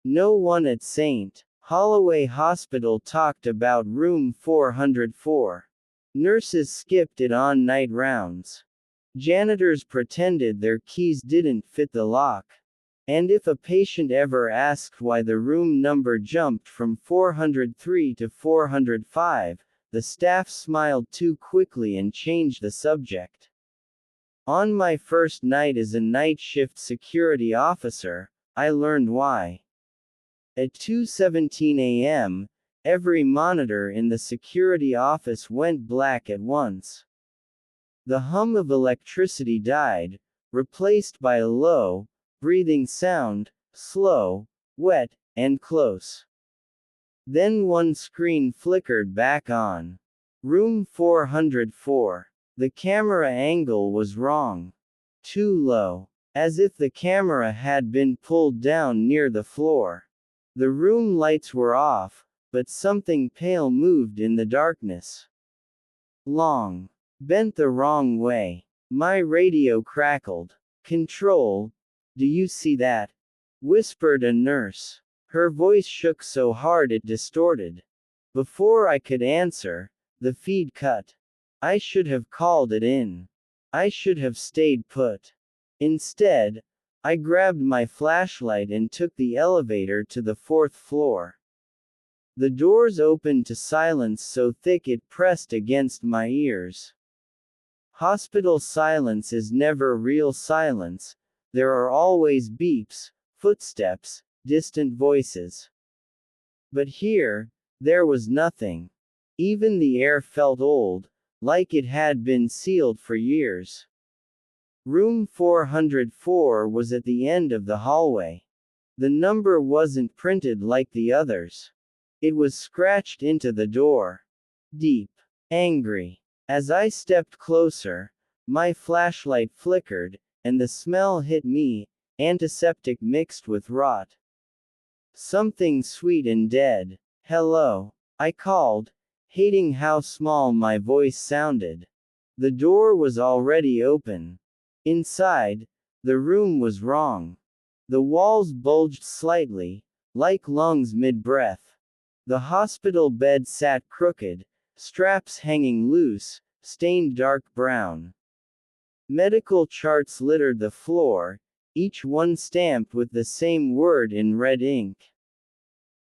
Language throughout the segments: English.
No one at St. Holloway Hospital talked about room 404. Nurses skipped it on night rounds. Janitors pretended their keys didn't fit the lock. And if a patient ever asked why the room number jumped from 403 to 405, the staff smiled too quickly and changed the subject. On my first night as a night shift security officer, I learned why. At 2:17 a.m., every monitor in the security office went black at once. The hum of electricity died, replaced by a low, breathing sound, slow, wet, and close. Then one screen flickered back on. Room 404. The camera angle was wrong. Too low. As if the camera had been pulled down near the floor. The room lights were off, but something pale moved in the darkness. Long. Bent the wrong way. My radio crackled. "Control, do you see that?" whispered a nurse. Her voice shook so hard it distorted. Before I could answer, the feed cut. I should have called it in. I should have stayed put. Instead, I grabbed my flashlight and took the elevator to the 4th floor. The doors opened to silence so thick it pressed against my ears. Hospital silence is never real silence. There are always beeps, footsteps, distant voices. But here, there was nothing. Even the air felt old, like it had been sealed for years. Room 404 was at the end of the hallway. The number wasn't printed like the others. It was scratched into the door. Deep. Angry. As I stepped closer, my flashlight flickered, and the smell hit me, antiseptic mixed with rot. Something sweet and dead. "Hello," I called, hating how small my voice sounded. The door was already open. Inside, the room was wrong. The walls bulged slightly, like lungs mid-breath. The hospital bed sat crooked, straps hanging loose, stained dark brown. Medical charts littered the floor, each one stamped with the same word in red ink.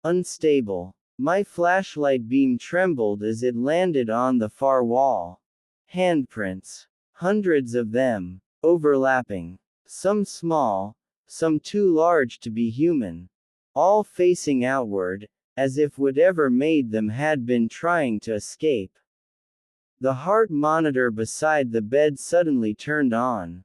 Unstable. My flashlight beam trembled as it landed on the far wall. Handprints. Hundreds of them. Overlapping. Some small, some too large to be human. All facing outward, as if whatever made them had been trying to escape. The heart monitor beside the bed suddenly turned on.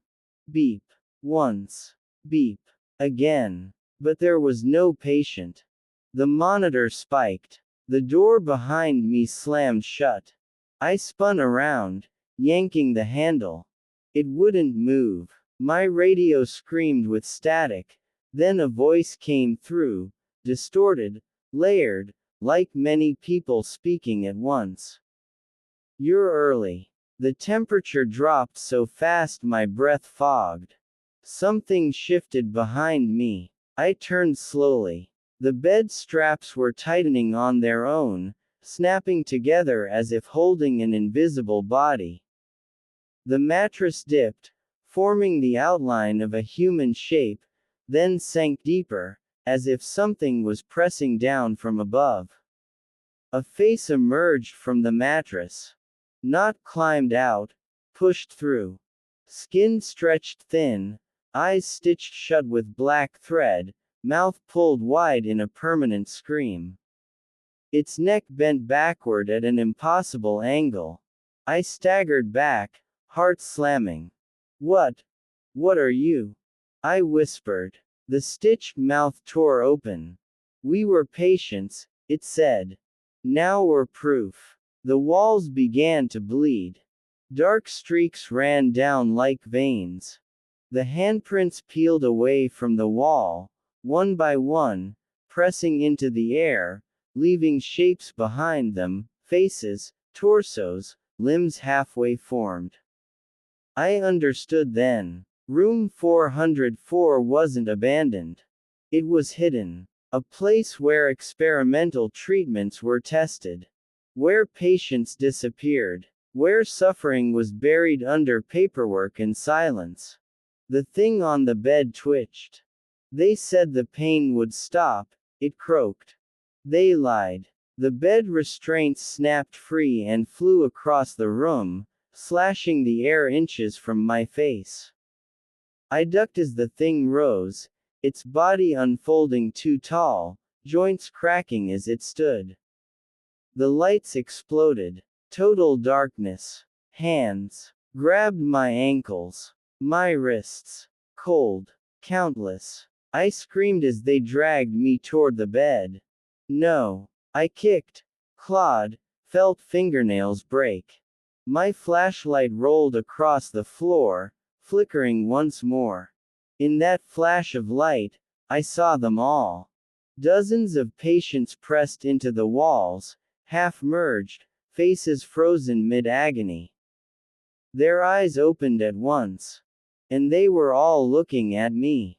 Beep. Once. Beep. Again. But there was no patient. The monitor spiked. The door behind me slammed shut. I spun around, yanking the handle. It wouldn't move. My radio screamed with static. Then a voice came through, distorted, layered, like many people speaking at once. "You're early." The temperature dropped so fast my breath fogged. Something shifted behind me. I turned slowly. The bed straps were tightening on their own, snapping together as if holding an invisible body. The mattress dipped, forming the outline of a human shape, then sank deeper, as if something was pressing down from above. A face emerged from the mattress. Not climbed out, pushed through. Skin stretched thin, eyes stitched shut with black thread, mouth pulled wide in a permanent scream. Its neck bent backward at an impossible angle. I staggered back, heart slamming. What are you?" I whispered. The stitched mouth tore open. "We were patients," it said. "Now we're proof." The walls began to bleed. Dark streaks ran down like veins. The handprints peeled away from the wall, one by one, pressing into the air, leaving shapes behind them, faces, torsos, limbs halfway formed. I understood then. Room 404 wasn't abandoned. It was hidden. A place where experimental treatments were tested. Where patients disappeared. Where suffering was buried under paperwork and silence. The thing on the bed twitched. They said the pain would stop, it croaked. They lied. The bed restraints snapped free and flew across the room, slashing the air inches from my face. I ducked as the thing rose, its body unfolding too tall, joints cracking as it stood. The lights exploded. Total darkness. Hands grabbed my ankles. My wrists. Cold. Countless. I screamed as they dragged me toward the bed. No. I kicked. Clawed. Felt fingernails break. My flashlight rolled across the floor, flickering once more. In that flash of light, I saw them all. Dozens of patients pressed into the walls, half merged, faces frozen mid-agony. Their eyes opened at once. And they were all looking at me.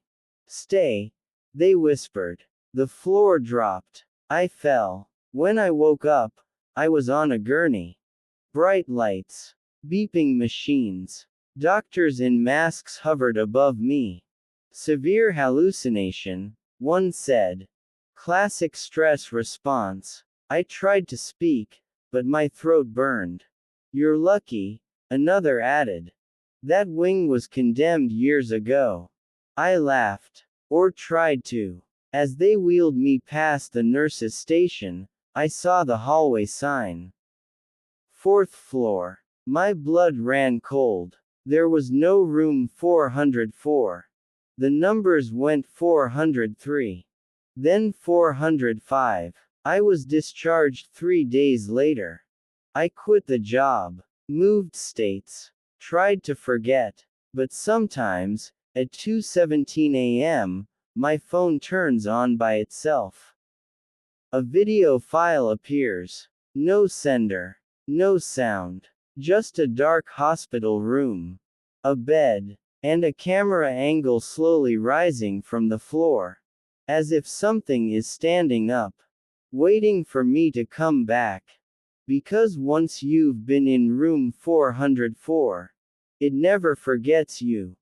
Stay, they whispered. The floor dropped. I fell. When I woke up, I was on a gurney. Bright lights. Beeping machines. Doctors in masks hovered above me. Severe hallucination, one said. Classic stress response. I tried to speak, but my throat burned. You're lucky, another added. That wing was condemned years ago. I laughed. Or tried to. As they wheeled me past the nurse's station, I saw the hallway sign. 4th floor. My blood ran cold. There was no room 404. The numbers went 403. Then 405. I was discharged 3 days later. I quit the job. Moved states. Tried to forget. But sometimes, at 2:17 a.m., my phone turns on by itself. A video file appears. No sender. No sound. Just a dark hospital room. A bed. And a camera angle slowly rising from the floor. As if something is standing up. Waiting for me to come back. Because once you've been in room 404, it never forgets you.